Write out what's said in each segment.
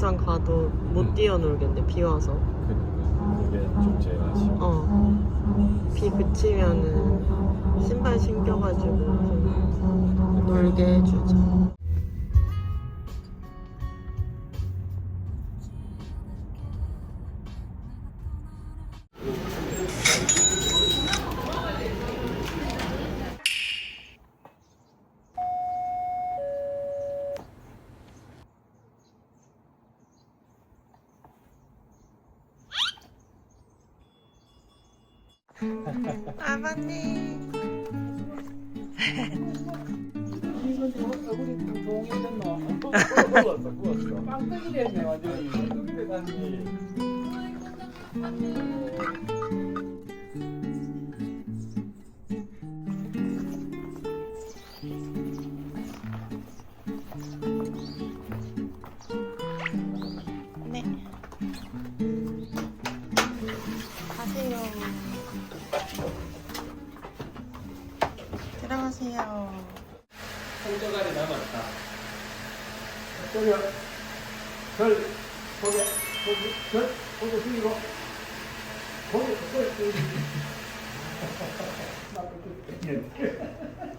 막상 가도 못 뛰어놀겠네, 비 와서. 그러니까 그게 좀 제일 아쉬워. 비 그치면은 신발 신겨가지고 좀 놀게 해주자. 아버님. 이건 얼굴이 동해졌노. 구웠어. 빵떡이 됐네 완전히. 빵떡이 됐다니. 네. 가세요. 들어가세요. 홍조갈이 남았다. 저기요. 절 고개 고개 숙이고 고개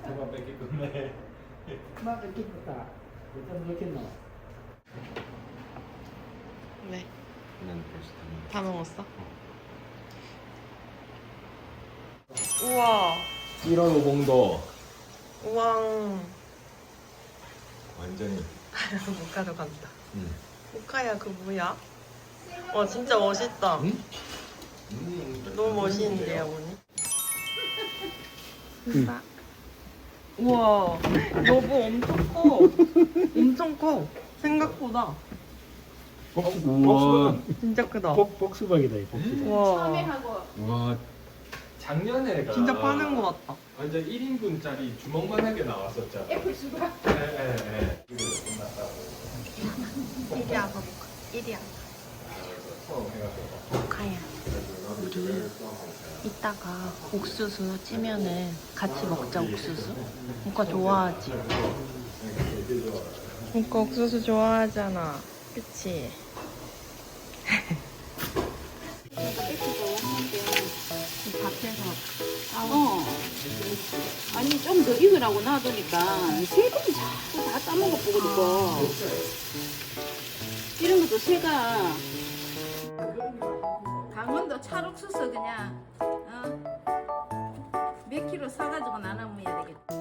그만 뺏기겠네. 그만 뺏기겠다. 일단 넣겠노. 네. 난 벌써 다 먹었어? 우와. 1월 5공도 우왕. 완전히. 모카도 간다. 응. 모카야, 그 뭐야? 와, 진짜 멋있다. 응? 너무 멋있는데요, 어머니? 우와, 여보 엄청 커. 엄청 커. 생각보다. 우와. 진짜 크다. 복수박이다 이 복수박. 우와. 와. 작년에가 진짜 파는 거 같다. 완전 1인분짜리 주먹만하게 나왔었잖아. 애플 수박. 네. 이거 끝났다고. 이리 와봐, 모카. 이리 와봐. 처음 해가지고. 모카야. 우리 이따가 옥수수 찌면은 같이 먹자, 옥수수. 모카 좋아하지? 모카 옥수수 좋아하잖아. 그치? 아니 좀 더 익으라고 놔두니까 새들이 자꾸 다 따먹어 보니까 이런 것도 새가 강원도 찰옥수수 그냥 몇 킬로 사가지고 나눠 먹어야 되겠다.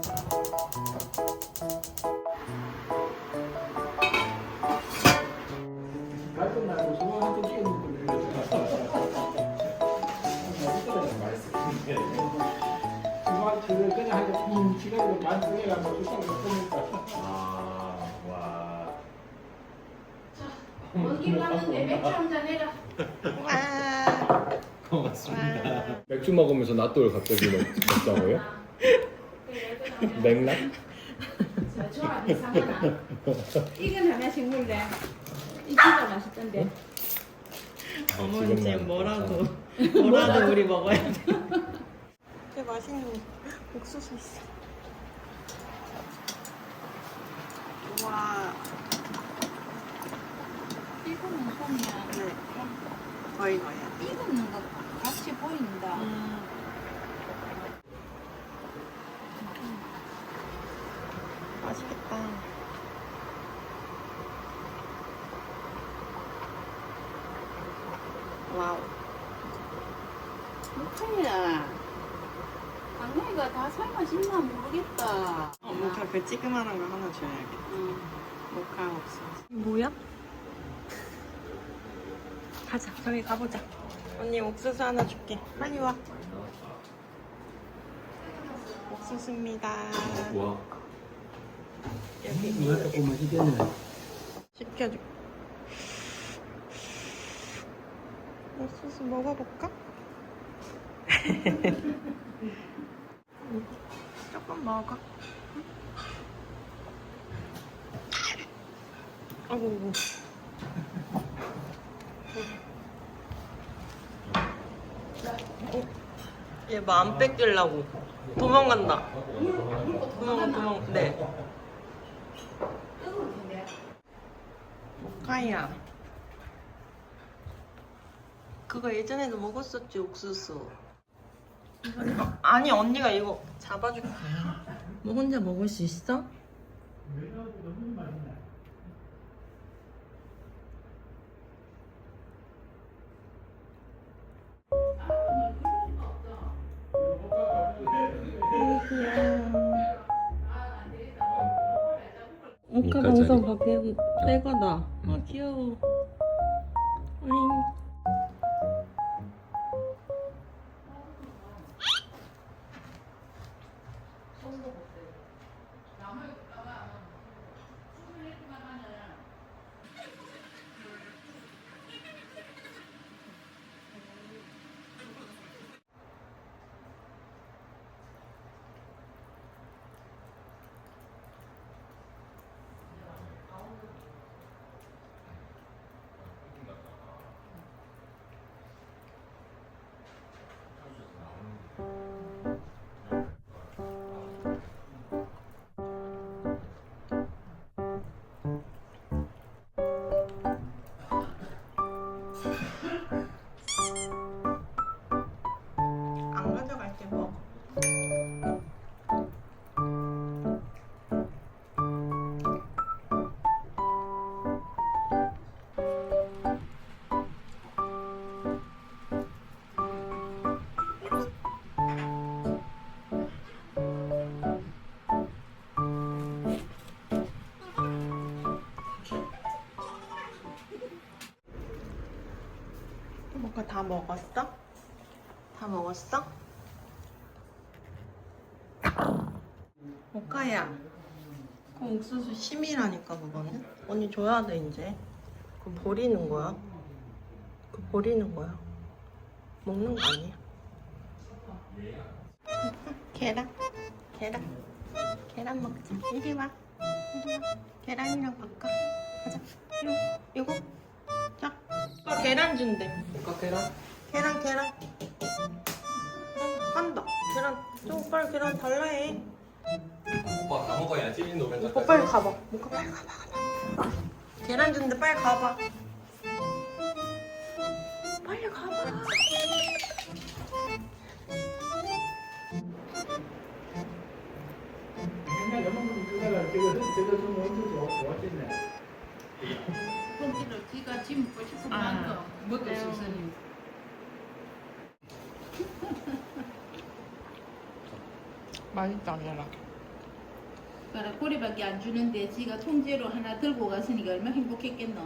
갈등 나고 소화한테 끼어놓고 저를 그냥 하고 시간을 만들어가면서 수상을 했으니까. 아, 와. 먼길 갔는데 맥주 한잔 해라. 와. 고맙습니다. 맥주 먹으면서 낫또를 갑자기 먹자고요? 맥락? 저안 이상하나? 이건 하나씩 물래. 이 진짜 맛있던데. 어머니 지금 뭐라도 우리 먹어야 돼. 되게 맛있는 옥수수 있어. 와. 익으면 손이야. 네. 거의 거야. 익는 거 같이 보인다. 맛있겠다. 와우. 목청이야. 강냉이가 다 삶아진나 모르겠다. 모카 그 찌그만한 거 하나 줘야겠다. 모카 옥수수. 뭐야? 가자, 저기 가보자. 언니 옥수수 하나 줄게. 빨리 와. 옥수수입니다. 와. 여기 이거 조금 맛있겠네. 시켜줘. 옥수수 먹어볼까? 조금 먹어. 아이고. 얘 뭐 안 뺏기려고 도망간다. 도망. 네. 모카야. 그거 예전에도 먹었었지, 옥수수. 아니, 언니가 이거 잡아줄게. 너 혼자 먹을 수 있어? 오카 방송 밖에 빼거다. 아, 귀여워. 어잉. 안 가져갈게 뭐. 뭐가 다 먹었어? 다 먹었어? 오카야, 그 옥수수 심이라니까 그거는? 언니 줘야 돼 이제. 그거 버리는 거야. 그거 버리는 거야. 먹는 거 아니야. 계란, 계란 먹자. 이리 와, 이리 와. 계란이랑 바꿔. 가자. 이거. 자, 오빠 계란 준대. 오빠 계란? 계란. 간다. 계란. 좀 빨리 계란 달라 해. 오빠 다 먹어야지. 노면 오빠 빨리 가봐. 오빠 빨리 가봐. 계란 준대 빨리 가봐. 빨리 가봐. 맨날 여러분 그거가 저거 좀 얹어줘. 좋았겠네. pom기를 뒤가 짐 보셔서 만거 먹을 수 있으니. 맛있다, 계란. 그래 꼬리밖에 안 주는데 지가 통째로 하나 들고 갔으니까 얼마나 행복했겠노.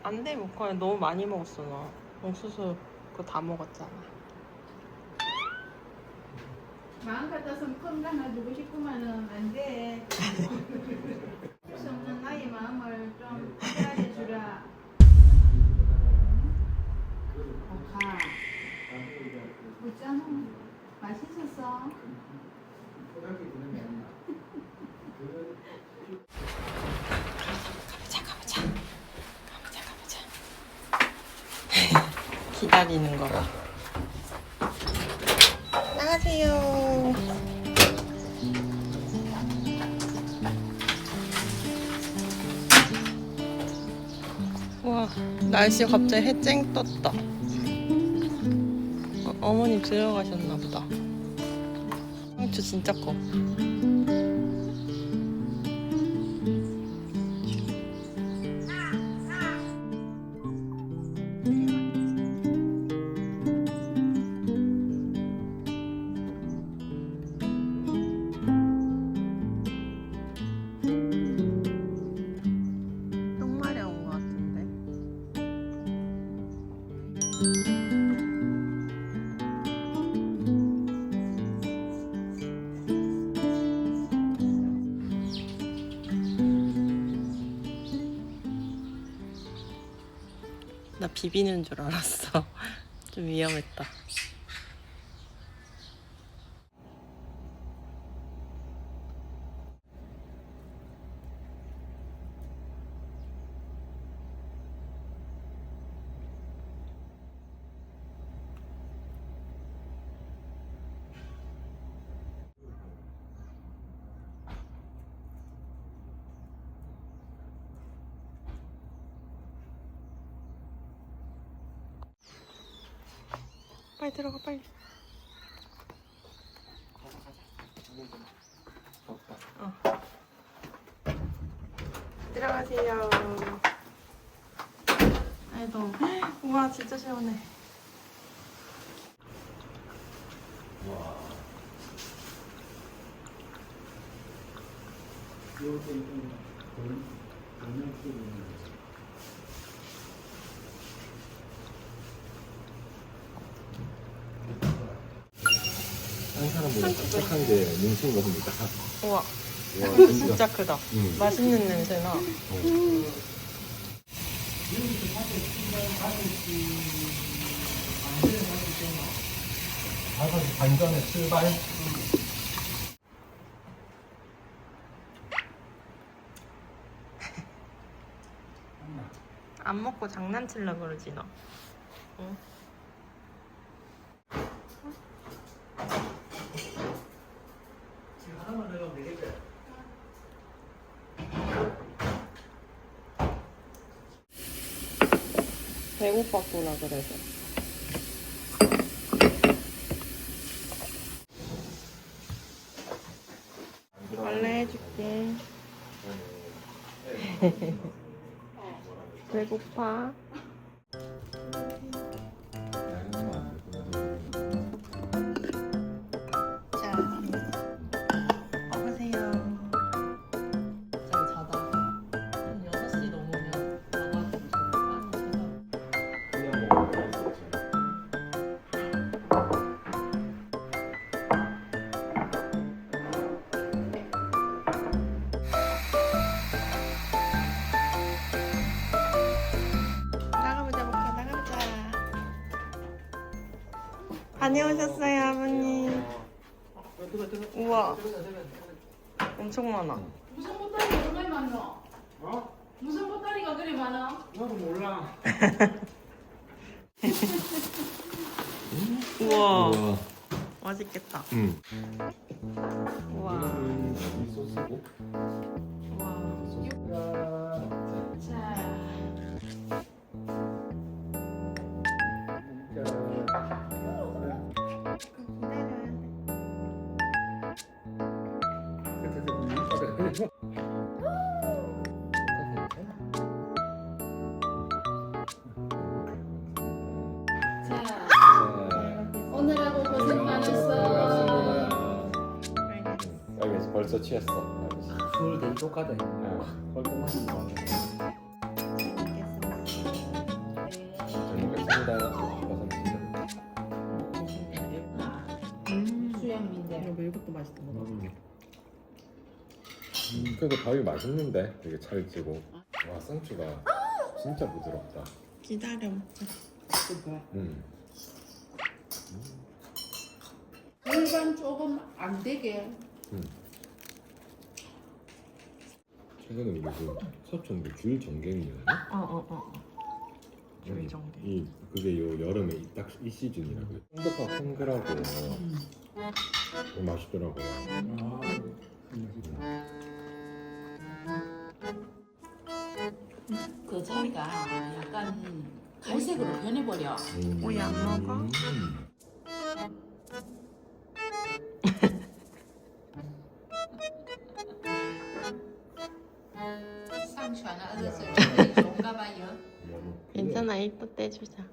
안 돼, 모카야. 너무 많이 먹었어, 나. 옥수수 그거 다 먹었잖아. 마음 같아서는 큰 거 하나 주고 싶구만은 안 돼. 할 수 없는 나의 마음을 좀 헤아려 주라. 가. 웃잖아. 맛있었어. 기다리는 거라. 나가세요. 와, 날씨 갑자기 해쨍 떴다. 어머님 들어가셨나 보다. 상추 진짜 커. 똥마려 온 것 같은데. 나 비비는 줄 알았어. 좀 위험했다. 빨리 들어가 빨리. 들어가세요. 아이고. 우와 진짜 시원해. 이것도 좀 돌면 쓰는 한 사람보다 깜짝한 게 눈치인 겁니다. 우와 와, 진짜 크다. 맛있는 냄새나. 반전의 출발. 안 먹고 장난칠라 그러지 너. 응? 지금 하나만 넣으면 되겠다. 배고팠구나 그래서. 빨래 해줄게. 배고파? 자, 먹으세요. 갑자기 자다가 한 6시 넘으면 나가지고 빨리 자다. 그냥 먹어도 나가보자 먹자 나가보자. 다녀오셨어요 아버님. 우와 엄청 많아. 무슨 보따리가 그렇게 많노? 어? 무슨 보따리가 그리 많아? 나도 몰라. 우와 우와. 맛있겠다. 응. 우와 이 소스고. 우와 자, 자, 오늘하고 고생 많았어. 알겠어. 벌써 취했어. 알겠어. 술 되게 똑같아. 뻘쭘한 잘 먹겠습니다. 수염인데. 이것도 맛있다. 그래도 밥이 맛있는데 되게 찰지고. 와, 상추가 진짜 부드럽다. 기다려 먹자. 물간 조금 안 되게. 최근에 우리 그 서촌도 귤 전갱이었나? 어어어. 귤 전갱. 그게 요 여름에 딱 이 시즌이라고요. 쫀득하고 탱글하고 맛있더라고요. 그 자리가 약간 갈색으로 변해버려. 오이 안 먹어? 상추 하나 얻었을 때 좋은가 봐요. 괜찮아 이따 떼주자.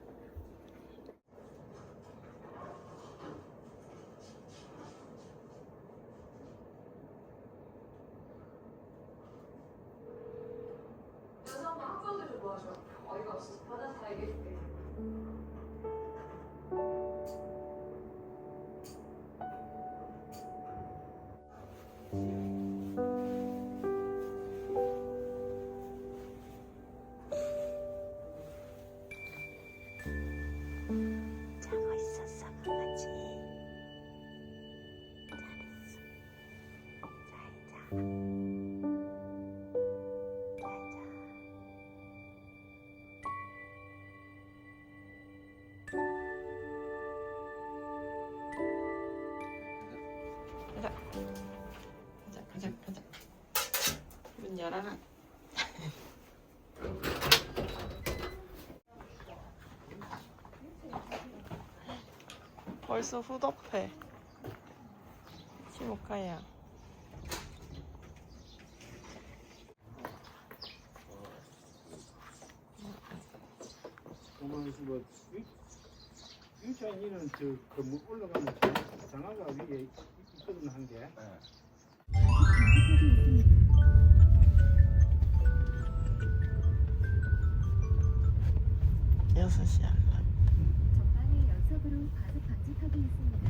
자고 있었어 강아지. 잘했어. 잘 자. 가자. 문 열어라. 벌써 후덥해. 시모카야. 보면서 뭐 유치원이는 저 건물 올라가면 장화가 위에 있거든 한 개. 6시 알람. 전방에 연속으로 과속 방지턱이 있습니다.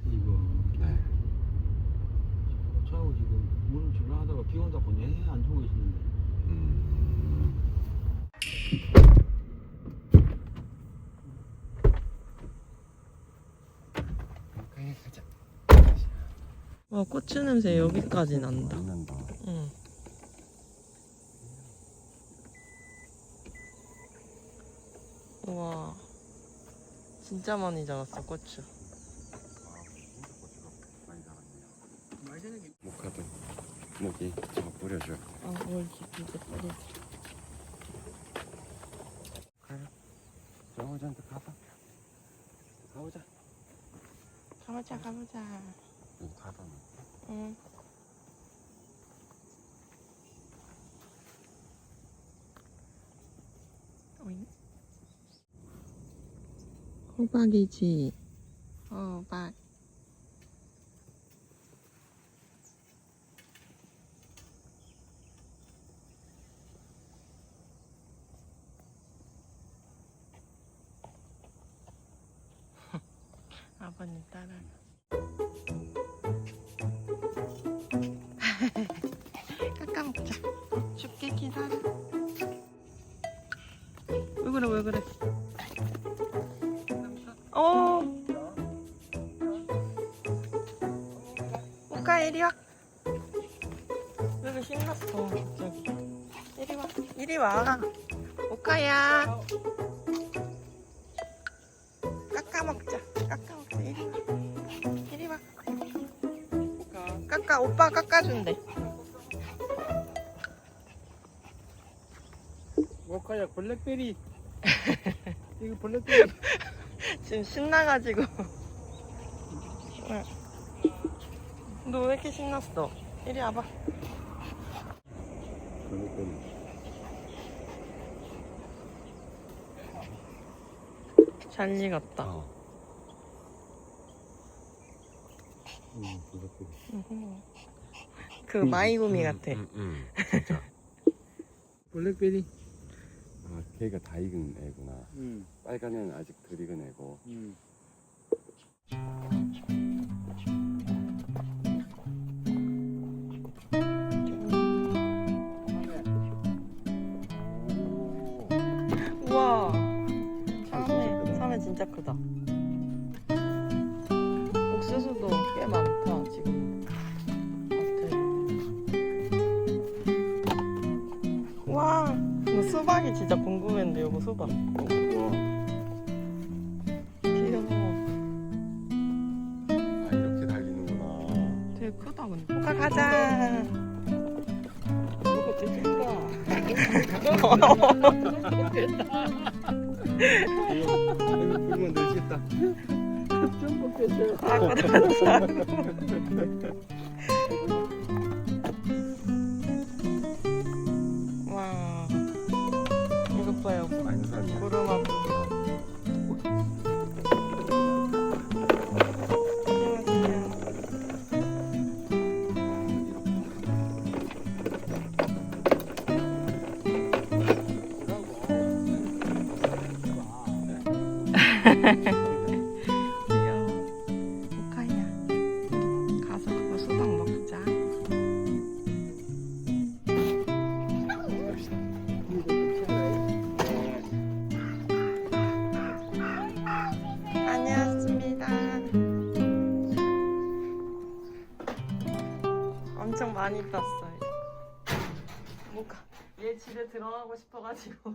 이거 네. 차하고 지금 문을 출발하다가 비 온다고 내내 안 주고 있었는데 오케이 가자. 와, 고추 냄새 여기까지 난다. 난다. 응. 우와. 진짜 많이 자랐어, 고추. 목화도 목이 저거 뿌려줘. 뭘 이제 뿌리지. 가요. 정호전도 가봐. 가보자. 가보자. 여기 가봐. 응. 오잉? 호박이지. 호박. 아버님 따라. 깎아 먹자. 죽게 기다려. 왜 그래? 오카 이리 와. 왜 이렇게 신났어 갑자기. 이리 와. 오카야. 깎아 먹자. 이리 와. 오빠 깎아준대. 모카야 블랙베리. 이거 블랙베리. 지금 신나가지고. 너 왜 이렇게 신났어? 이리 와봐. 잘 익었다. 그 마이구미 같아. 진짜. 블랙베리. 아, 걔가 다 익은 애구나. 응. 빨간 애는 아직 덜 익은 애고. 응. 우와. 참외 진짜 크다. 옥수수도 꽤 많다 지금. 와, 이거 수박이 진짜 궁금했는데 이거 수박. 귀여워. 아, 이렇게 달리는구나. 되게 크다 근데. 오빠 가자. 이거 드실까? 이거 불면 늘겠다. 좀 먹겠어요. 와, 이거 봐요. 안산이야. 구름하고. 귀여워. 오카야. 가서 그거 수박 먹자. 다녀왔습니다. 엄청 많이 땄어요. 뭐가 얘 집에 들어가고 싶어가지고.